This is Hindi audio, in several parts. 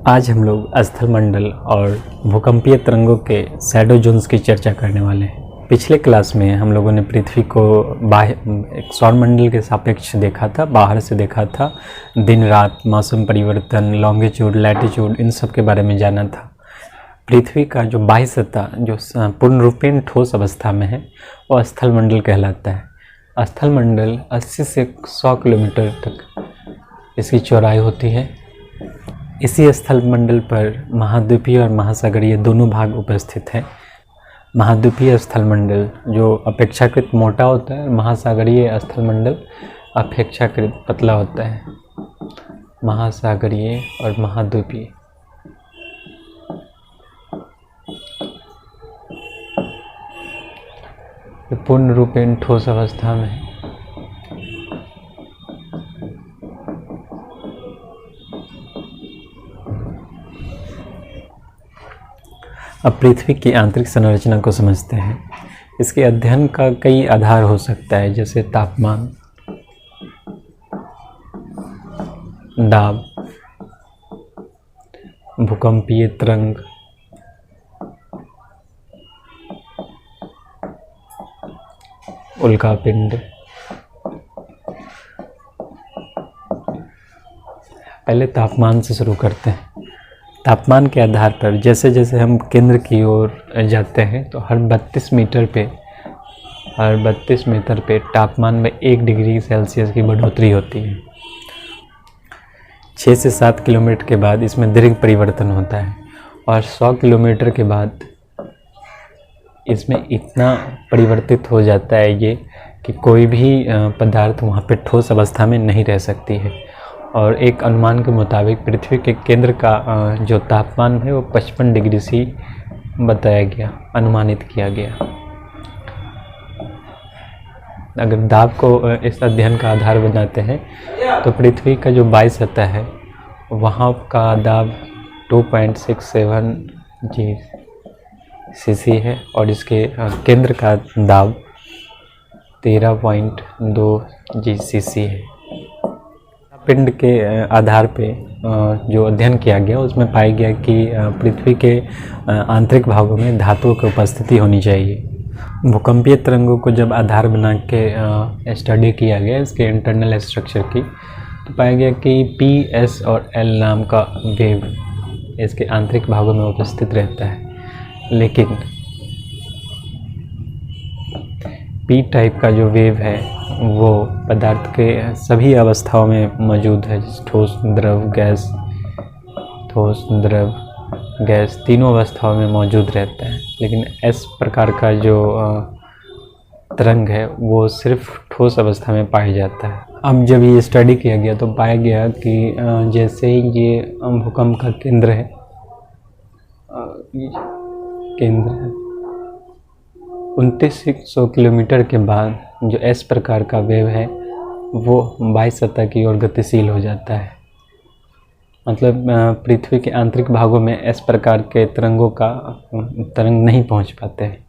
आज हम लोग स्थलमंडल और भूकंपीय तरंगों के शैडो जोन्स की चर्चा करने वाले हैं। पिछले क्लास में हम लोगों ने पृथ्वी को एक सौरमंडल के सापेक्ष देखा था, बाहर से देखा था, दिन रात, मौसम परिवर्तन, लॉन्गिट्यूड, लैटिट्यूड, इन सब के बारे में जाना था। पृथ्वी का जो बाह्य सतह जो पूर्ण रूपेण ठोस अवस्था में है वो स्थलमंडल कहलाता है। स्थलमंडल 80 से 100 किलोमीटर तक इसकी चौड़ाई होती है। इसी स्थलमंडल पर महाद्वीपीय और महासागरीय दोनों भाग उपस्थित हैं। महाद्वीपीय स्थलमंडल जो अपेक्षाकृत मोटा होता है, महासागरीय स्थलमंडल अपेक्षाकृत पतला होता है। महासागरीय और महाद्वीपीय पूर्ण रूपेण ठोस अवस्था में है। अब पृथ्वी की आंतरिक संरचना को समझते हैं। इसके अध्ययन का कई आधार हो सकता है, जैसे तापमान, दाब, भूकंपीय तरंग, उल्कापिंड। पहले तापमान से शुरू करते हैं। तापमान के आधार पर जैसे जैसे हम केंद्र की ओर जाते हैं तो हर 32 मीटर पे तापमान में 1 डिग्री सेल्सियस की बढ़ोतरी होती है। 6 से 7 किलोमीटर के बाद इसमें दीर्घ परिवर्तन होता है और 100 किलोमीटर के बाद इसमें इतना परिवर्तित हो जाता है ये कि कोई भी पदार्थ वहाँ पे ठोस अवस्था में नहीं रह सकती है। और एक अनुमान के मुताबिक पृथ्वी के केंद्र का जो तापमान है वो 55 डिग्री सी बताया गया, अनुमानित किया गया। अगर दाब को इस अध्ययन का आधार बनाते हैं तो पृथ्वी का जो बाह्य सतह है वहाँ का दाब 2.67 GCC है और इसके केंद्र का दाब 13.2 GCC है। पिंड के आधार पे जो अध्ययन किया गया उसमें पाया गया कि पृथ्वी के आंतरिक भागों में धातुओं की उपस्थिति होनी चाहिए। भूकंपीय तरंगों को जब आधार बना के स्टडी किया गया इसके इंटरनल स्ट्रक्चर की, तो पाया गया कि P, S और L नाम का वेव इसके आंतरिक भागों में उपस्थित रहता है। लेकिन P टाइप का जो वेव है वो पदार्थ के सभी अवस्थाओं में मौजूद है, ठोस, द्रव, गैस तीनों अवस्थाओं में मौजूद रहता है। लेकिन S प्रकार का जो तरंग है वो सिर्फ ठोस अवस्था में पाया जाता है। अब जब ये स्टडी किया गया तो पाया गया कि जैसे ही ये भूकंप का केंद्र है 2900 किलोमीटर के बाद जो S प्रकार का वेव है वो बाह्य सतह की ओर गतिशील हो जाता है। मतलब पृथ्वी के आंतरिक भागों में S प्रकार के तरंग नहीं पहुंच पाते हैं।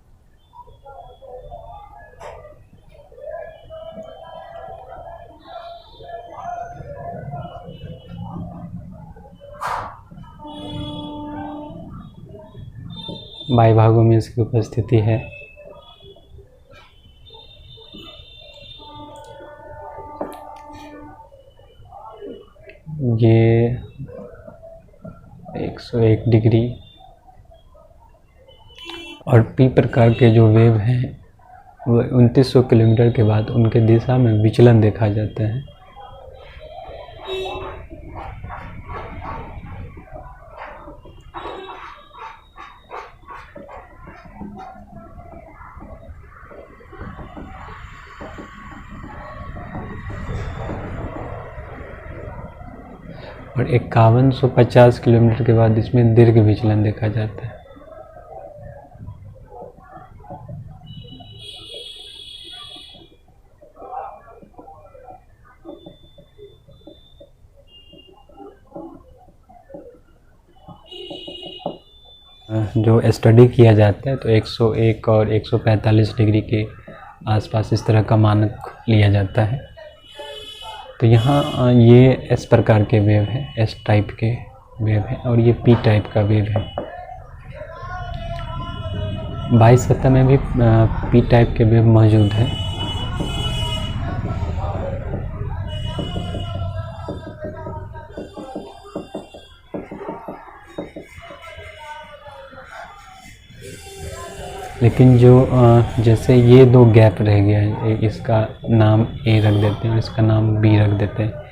बाह्य भागों में इसकी उपस्थिति है। ये 101 डिग्री और P प्रकार के जो वेव हैं वो 2900 किलोमीटर के बाद उनके दिशा में विचलन देखा जाता है। और 5150 किलोमीटर के बाद इसमें दीर्घ विचलन देखा जाता है। जो स्टडी किया जाता है तो 101 और 145 डिग्री के आसपास इस तरह का मानक लिया जाता है। तो यहाँ ये एस प्रकार के वेव है, एस टाइप के वेव है और ये पी टाइप का वेव है। बाह्य सतह में भी पी टाइप के वेव मौजूद है। लेकिन जो जैसे ये दो गैप रह गया है, इसका नाम ए रख देते हैं और इसका नाम बी रख देते हैं।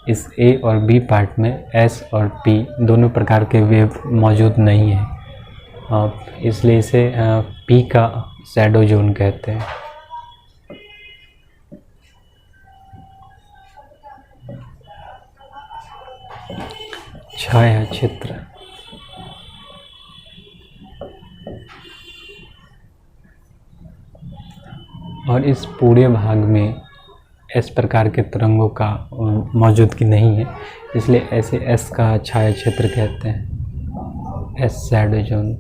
इस ए और बी पार्ट में एस और पी दोनों प्रकार के वेव मौजूद नहीं है, इसलिए इसे पी का शैडो जोन कहते हैं। छाया क्षेत्र और इस पूरे भाग में एस प्रकार के तरंगों का मौजूदगी नहीं है, इसलिए ऐसे एस का छाया क्षेत्र कहते हैं, एस शैडो जोन।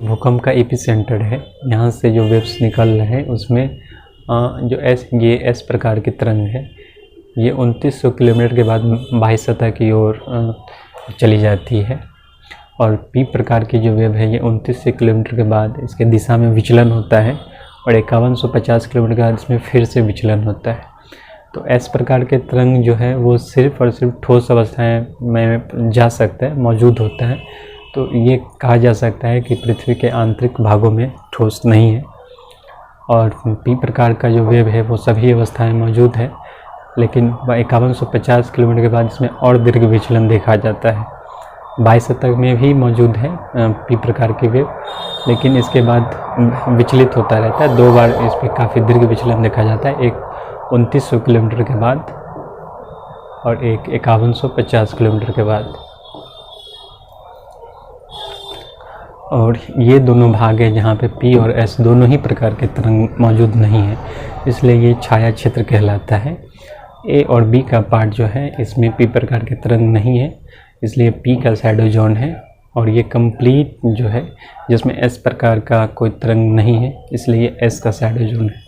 भूकंप का एपिसेंटर है, यहाँ से जो वेव्स निकल रहे हैं उसमें जो ये एस प्रकार की तरंग है, ये 2900 किलोमीटर के बाद बाह्य सतह की ओर चली जाती है और पी प्रकार की जो वेव है ये 2900 किलोमीटर के बाद इसके दिशा में विचलन होता है और 5150 किलोमीटर के बाद इसमें फिर से विचलन होता है। तो एस प्रकार के तरंग जो है वो सिर्फ और सिर्फ ठोस अवस्थाएं में जा सकता है, मौजूद होता है। तो ये कहा जा सकता है कि पृथ्वी के आंतरिक भागों में ठोस नहीं है और पी प्रकार का जो वेव है वो सभी अवस्थाएं मौजूद है, लेकिन 5150 किलोमीटर के बाद इसमें और दीर्घ विचलन देखा जाता है। बाह्य सतह में भी मौजूद है पी प्रकार की वेव, लेकिन इसके बाद विचलित होता रहता है। 2 बार इस पर काफ़ी दीर्घ विचलन देखा जाता है, एक 2900 किलोमीटर के बाद और एक 5150 किलोमीटर के बाद। और ये दोनों भाग हैं जहाँ पे पी और एस दोनों ही प्रकार के तरंग मौजूद नहीं है, इसलिए ये छाया क्षेत्र कहलाता है। ए और बी का पार्ट जो है इसमें पी प्रकार के तरंग नहीं है, इसलिए पी का शैडो जोन है। और ये कंप्लीट जो है जिसमें एस प्रकार का कोई तरंग नहीं है, इसलिए एस का शैडो जोन है।